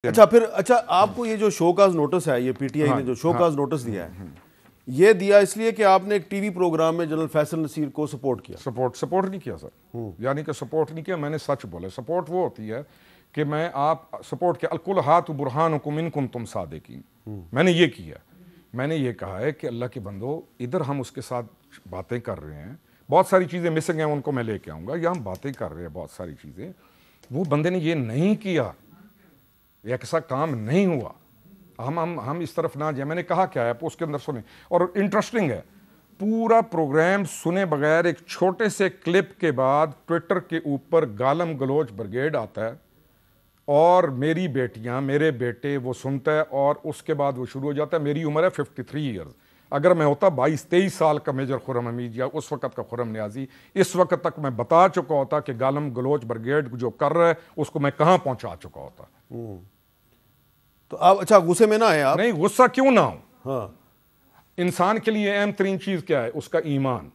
अच्छा फिर अच्छा आपको ये जो शोकाज नोटिस है, ये पीटीआई ने जो शोकाज नोटिस दिया है, ये दिया इसलिए कि आपने एक टीवी प्रोग्राम में जनरल फैसल नसीर को सपोर्ट किया? सपोर्ट नहीं किया सर, यानी कि सपोर्ट नहीं किया, मैंने सच बोला। सपोर्ट वो होती है कि मैं आप सपोर्ट किया, अलकुल हाथ बुरहान कुमिन तुम सादिकीन, मैंने ये किया। मैंने ये कहा है कि अल्लाह के बंदो, इधर हम उसके साथ बातें कर रहे हैं, बहुत सारी चीज़ें मिसिंग हैं, उनको मैं लेके आऊँगा, या हम बातें कर रहे हैं बहुत सारी चीज़ें, वो बंदे ने ये नहीं किया, एक ऐसा काम नहीं हुआ, हम इस तरफ ना जाए। मैंने कहा क्या है उसके अंदर सुने, और इंटरेस्टिंग है, पूरा प्रोग्राम सुने बगैर एक छोटे से क्लिप के बाद ट्विटर के ऊपर गालम गलोच ब्रिगेड आता है और मेरी बेटियां, मेरे बेटे वो सुनता है, और उसके बाद वो शुरू हो जाता है। मेरी उम्र है 53 ईयर्स, अगर मैं होता 22-23 साल का मेजर खुर्रम हमीद या उस वक्त का खुर्रम नियाजी, इस वक्त तक मैं बता चुका होता कि गालम गलोच ब्रिगेड जो कर रहा है उसको मैं कहां पहुंचा चुका होता। तो आप अच्छा गुस्से में ना आए आप? नहीं, गुस्सा क्यों ना हो। हाँ, इंसान के लिए अहम तरीन चीज क्या है? उसका ईमान,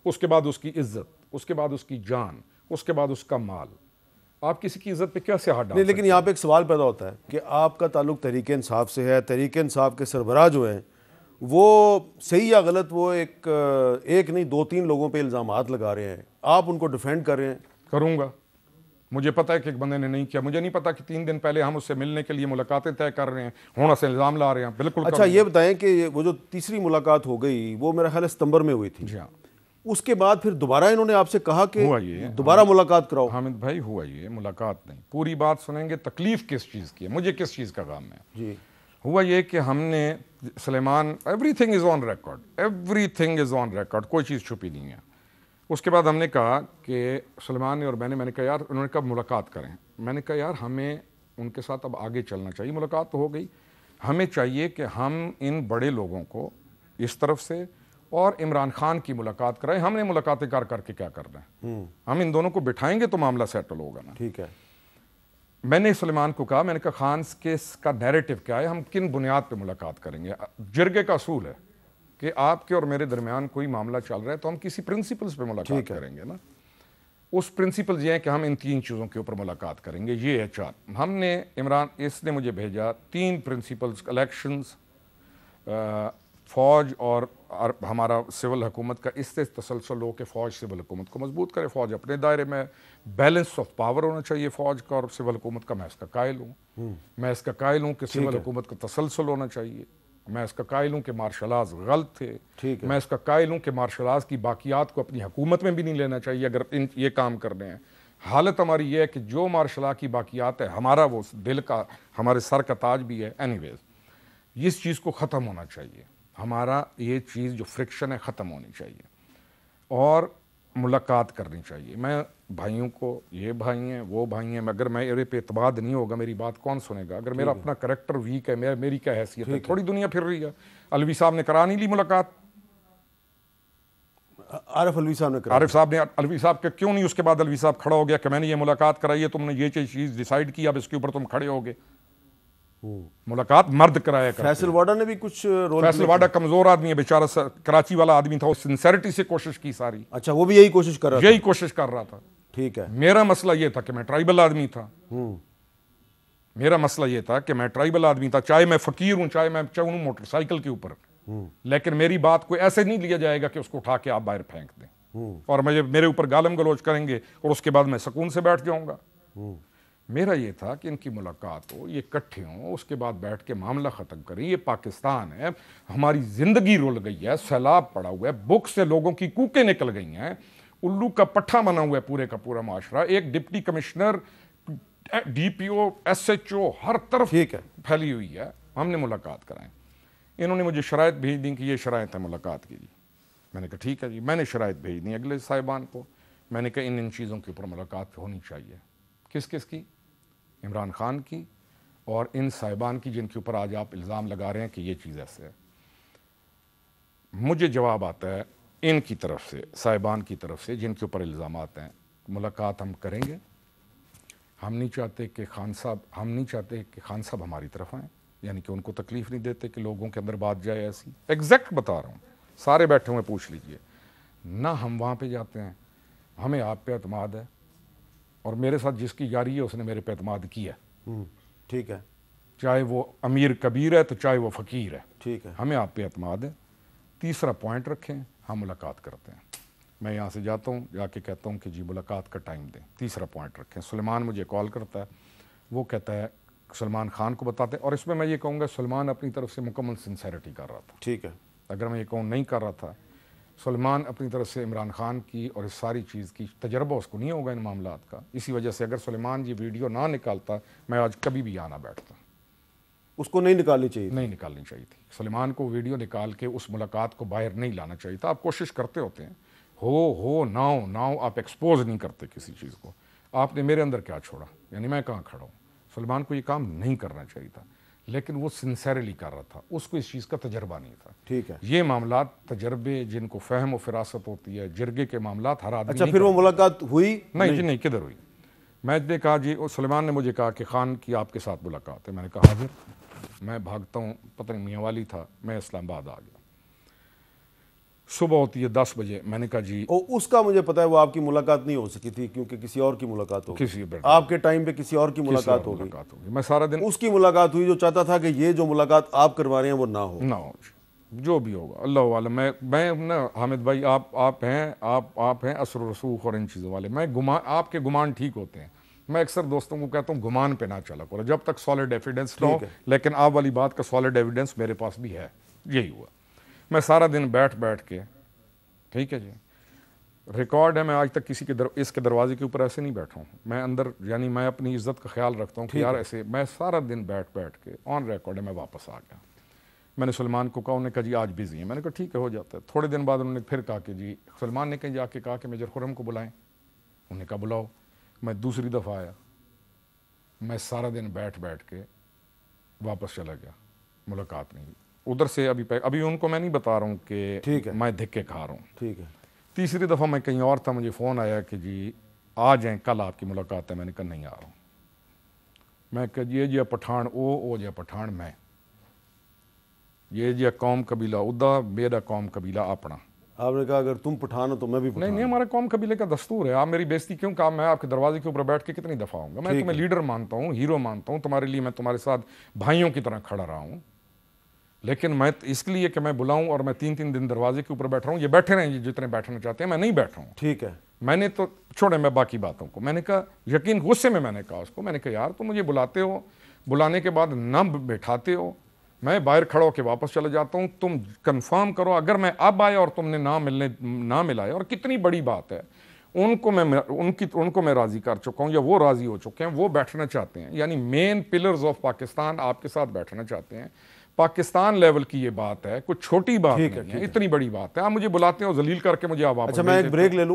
उसके बाद उसकी इज्जत, उसके बाद उसकी जान, उसके बाद उसका माल। आप किसी की इज्जत पे कैसे हाथ डाल? नहीं, लेकिन यहाँ पे एक सवाल पैदा होता है कि आपका ताल्लुक तहरीक इंसाफ से है, तहरीक इंसाफ के सरबराह जो हैं वो सही या गलत, वो एक नहीं 2-3 लोगों पे इल्ज़ामात लगा रहे हैं, आप उनको डिफेंड कर रहे हैं। करूंगा, मुझे पता है कि एक बंदे ने नहीं किया, मुझे नहीं पता कि 3 दिन पहले हम उससे मिलने के लिए मुलाकातें तय कर रहे हैं, होना से इल्ज़ाम ला रहे हैं। बिल्कुल। अच्छा ये बताएं कि वो जो तीसरी मुलाकात हो गई वो मेरा ख्याल है सितंबर में हुई थी। जी हाँ। उसके बाद फिर दोबारा इन्होंने आपसे कहा कि हुआ ये, दोबारा मुलाकात कराओ। हामिद भाई, हुआ ये, मुलाकात नहीं, पूरी बात सुनेंगे। तकलीफ किस चीज़ की है, मुझे किस चीज़ का गम है। जी, हुआ ये कि हमने Suleman, everything is on record, everything is on record, कोई चीज़ छुपी नहीं है। उसके बाद हमने कहा कि सुलेमान ने और मैंने कहा यार, उन्होंने कब मुलाकात करें, मैंने कहा यार हमें उनके साथ अब आगे चलना चाहिए। मुलाकात तो हो गई, हमें चाहिए कि हम इन बड़े लोगों को इस तरफ से और इमरान खान की मुलाकात कराएं। हमने मुलाकातें कर करके क्या करना है, हम इन दोनों को बिठाएंगे तो मामला सेटल होगा ना। ठीक है। मैंने सुलेमान को कहा, मैंने कहा खान केस का नैरेटिव क्या है, हम किन बुनियाद पे मुलाकात करेंगे। जिरगे का असूल है कि आपके और मेरे दरमियान कोई मामला चल रहा है तो हम किसी प्रिंसिपल्स पे मुलाकात करेंगे ना। उस प्रिंसिपल्स ये हैं कि हम इन 3 चीज़ों के ऊपर मुलाकात करेंगे, ये है 4। हमने इमरान, इसने मुझे भेजा 3 प्रिंसिपल्स, इलेक्शंस, फ़ौज और हमारा सिविल हुकूमत का, इससे तसलसल हो कि फ़ौज सिविल हुकूमत को मजबूत करे, फ़ौज अपने दायरे में, बैलेंस ऑफ पावर होना चाहिए फ़ौज का और सिविल हुकूमत का। मैं इसका कायल हूँ, मैं इसका कायल हूँ कि सिविल हुकूमत का तसलसल होना चाहिए। मैं इसका कायल हूँ कि मार्शल आर्ट्स गलत थे। मैं इसका कायल हूँ कि मार्शल आर्ट्स की बाकियात को अपनी हुकूमत में भी नहीं लेना चाहिए अगर ये काम करने हैं। हालत हमारी ये है कि जो मार्शल आर्ट की बाकियात है, हमारा वो दिल का, हमारे सर का ताज भी है। एनीवेज, इस चीज़ को ख़त्म होना चाहिए, हमारा ये चीज़ जो फ्रिक्शन है ख़त्म होनी चाहिए और मुलाकात करनी चाहिए। मैं भाइयों को, ये भाई हैं वो भाई हैं, अगर मेरे पे एतमाद नहीं होगा मेरी बात कौन सुनेगा? अगर मेरा अपना करैक्टर वीक है, मेरी क्या हैसियत है? थोड़ी दुनिया फिर रही है। अलवी साहब ने करा नहीं ली मुलाकात, आरिफ अलवी साहब ने करा। आरिफ साहब ने, अलवी साहब के क्यों नहीं? उसके बाद अलवी साहब खड़ा हो गया कि मैंने ये मुलाकात कराई है, तुमने ये चीज़ डिसाइड की, अब इसके ऊपर तुम खड़े हो गए। मुलाकात मर्द कराया। फैसल वाडा ने भी कुछ रोल। फैसल वाडा कमजोर आदमी है बेचारा, कराची वाला आदमी था, वो सिंसेरिटी से कोशिश की सारी। अच्छा, वो भी यही कोशिश कर रहा था? यही कोशिश कर रहा था। ठीक है। मेरा मसला ये था कि मैं ट्राइबल आदमी था। मेरा मसला ये था कि मैं ट्राइबल आदमी था, चाहे मैं फकीर हूं, चाहे मैं चलूं मोटरसाइकिल के ऊपर, लेकिन मेरी बात को ऐसे नहीं लिया जाएगा कि उसको उठा के आप बाहर फेंक दें और मेरे ऊपर गालम गलोच करेंगे और उसके बाद मैं सुकून से बैठ जाऊंगा। मेरा ये था कि इनकी मुलाकात हो, ये इकट्ठे हों, उसके बाद बैठ के मामला ख़त्म करें। ये पाकिस्तान है, हमारी ज़िंदगी रुल गई है, सैलाब पड़ा हुआ है, बुक से लोगों की कूकें निकल गई हैं, उल्लू का पट्ठा बना हुआ है पूरे का पूरा माशरा। एक डिप्टी कमिश्नर, DPO, SHO हर तरफ फैली हुई है। हमने मुलाकात कराएं। इन्होंने मुझे शराइत भेज दी कि ये शराइत है मुलाकात की जी। मैंने कहा ठीक है जी, मैंने शराइत भेज दी अगले साहिबान को। मैंने कहा इन चीज़ों के ऊपर मुलाकात होनी चाहिए। किस किस की? इमरान खान की और इन साहिबान की जिनके ऊपर आज आप इल्ज़ाम लगा रहे हैं कि ये चीज़ ऐसे है। मुझे जवाब आता है इनकी तरफ से, साहिबान की तरफ से जिनके ऊपर इल्ज़ाम आते हैं, मुलाकात हम करेंगे। हम नहीं चाहते कि खान साहब हमारी तरफ आएँ, यानी कि उनको तकलीफ़ नहीं देते कि लोगों के अंदर बात जाए ऐसी। एग्जैक्ट बता रहा हूँ, सारे बैठे हुए पूछ लीजिए ना। हम वहाँ पे जाते हैं, हमें आप पे एतमाद है और मेरे साथ जिसकी यारी है उसने मेरे पे एतमाद किया। ठीक है। चाहे वो अमीर कबीर है तो चाहे वो फ़कीर है, ठीक है, हमें आप पे एतमाद है। तीसरा पॉइंट रखें, हम मुलाकात करते हैं। मैं यहाँ से जाता हूँ, जाके कहता हूँ कि जी मुलाकात का टाइम दें। तीसरा पॉइंट रखें। सुलेमान मुझे कॉल करता है, वो कहता है सलमान खान को बताते हैं, और इसमें मैं ये कहूँगा सलमान अपनी तरफ से मुकम्मल सिंसेरिटी कर रहा था। ठीक है, अगर मैं ये कहूँ नहीं कर रहा था, सलमान अपनी तरफ से इमरान खान की और इस सारी चीज़ की तजर्बा उसको नहीं होगा इन मामलात का। इसी वजह से अगर सलमान जी वीडियो ना निकालता, मैं आज कभी भी यहाँ ना बैठता। उसको नहीं निकालनी चाहिए, नहीं निकालनी चाहिए थी। सलमान को वीडियो निकाल के उस मुलाकात को बाहर नहीं लाना चाहिए था। आप कोशिश करते होते हैं, हो नाउ आप एक्सपोज नहीं करते किसी चीज़ को। आपने मेरे अंदर क्या छोड़ा, यानी मैं कहाँ खड़ा हूँ। सलमान को ये काम नहीं करना चाहिए था, लेकिन वो सिंसेरली कर रहा था, उसको इस चीज़ का तजर्बा नहीं था। ठीक है, ये मामलात तजर्बे जिनको फ़हम और फिरासत होती है, जिरगे के मामलात हर आदमी। अच्छा, फिर वो मुलाकात हुई? नहीं जी नहीं, किधर हुई। मैंने कहा जी, सलमान ने मुझे कहा कि खान की आपके साथ मुलाकात है। मैंने कहा हाजिर। मैं भागता हूँ, पता नहीं मियाँ वाली था, मैं इस्लामाबाद आ गया। सुबह होती है 10 बजे। मैंने कहा जी, और उसका मुझे पता है वो आपकी मुलाकात नहीं हो सकी थी, क्योंकि किसी और की मुलाकात हो गई, किसी आपके टाइम पे किसी और की मुलाकात हो गई। मैं सारा दिन उसकी मुलाकात हुई जो चाहता था कि ये जो मुलाकात आप करवा रहे हैं वो ना हो। जो भी होगा अल्लाह वाला। मैं ना हामिद भाई, आप हैं असर रसूख और इन चीज़ों वाले। आपके गुमान ठीक होते हैं। मैं अक्सर दोस्तों को कहता हूँ गुमान पे ना चला करो जब तक सॉलिड एविडेंस ना हो, लेकिन आप वाली बात का सॉलिड एविडेंस मेरे पास भी है। यही हुआ। मैं सारा दिन बैठ के, ठीक है जी, रिकॉर्ड है, मैं आज तक किसी के इसके दरवाजे के ऊपर ऐसे नहीं बैठा हूँ। मैं अंदर, यानी मैं अपनी इज्जत का ख्याल रखता हूँ कि यार ऐसे, मैं सारा दिन बैठ के ऑन रिकॉर्ड है। मैं वापस आ गया। मैंने सलमान को कहा, उन्होंने कहा जी आज बिजी है। मैंने कहा ठीक है, हो जाता है। थोड़े दिन बाद उन्होंने फिर कहा कि जी, सलमान ने कहीं जाके कहा कि मेजर खुर्रम को बुलाएं। उन्होंने कहा बुलाओ। मैं दूसरी दफ़ा आया। मैं सारा दिन बैठ के वापस चला गया, मुलाकात नहीं हुई। उधर से अभी उनको मैं नहीं बता रहा हूँ कि मैं धिक्के खा रहा हूँ। ठीक है। तीसरी दफ़ा मैं कहीं और था, मुझे फ़ोन आया कि जी आ जाएं, कल आपकी मुलाकात है। मैंने कहा नहीं आ रहा हूँ। मैं कहा ये जी पठान ओ जी पठान मैं, ये जी कौम कबीला उदा, मेरा कौम कबीला अपना। आपने कहा अगर तुम पठान हो तो मैं भी पठान। नहीं, हमारे कौम कबीले का दस्तूर है। आप मेरी बेइज्जती क्यों? कहा मैं आपके दरवाजे के ऊपर बैठ के कितनी दफ़ा आऊँगा। मैं तुम्हें लीडर मानता हूँ, हीरो मानता हूँ, तुम्हारे लिए मैं तुम्हारे साथ भाइयों की तरह खड़ा रहा हूँ, लेकिन मैं इसलिए कि मैं बुलाऊं और मैं 3-3 दिन दरवाजे के ऊपर बैठ रहा हूँ, ये बैठे रहें जितने बैठना चाहते हैं, मैं नहीं बैठा हूँ। ठीक है। मैंने तो छोड़े, मैं बाकी बातों को, मैंने कहा यकीन गुस्से में मैंने कहा उसको, मैंने कहा यार तुम मुझे बुलाते हो, बुलाने के बाद ना बैठाते हो, मैं बाहर खड़ा होकर वापस चला जाता हूँ। तुम कंफर्म करो, अगर मैं अब आया और तुमने ना मिलाया, और कितनी बड़ी बात है, उनको मैं राज़ी कर चुका हूँ या वो राज़ी हो चुके हैं, वो बैठना चाहते हैं, यानी मेन पिलर्स ऑफ पाकिस्तान आपके साथ बैठना चाहते हैं। पाकिस्तान लेवल की ये बात है, कुछ छोटी बात नहीं है, इतनी बड़ी बात है। आप मुझे बुलाते हो जलील करके मुझे आप वापस। अच्छा, मैं एक ब्रेक ले लूँ।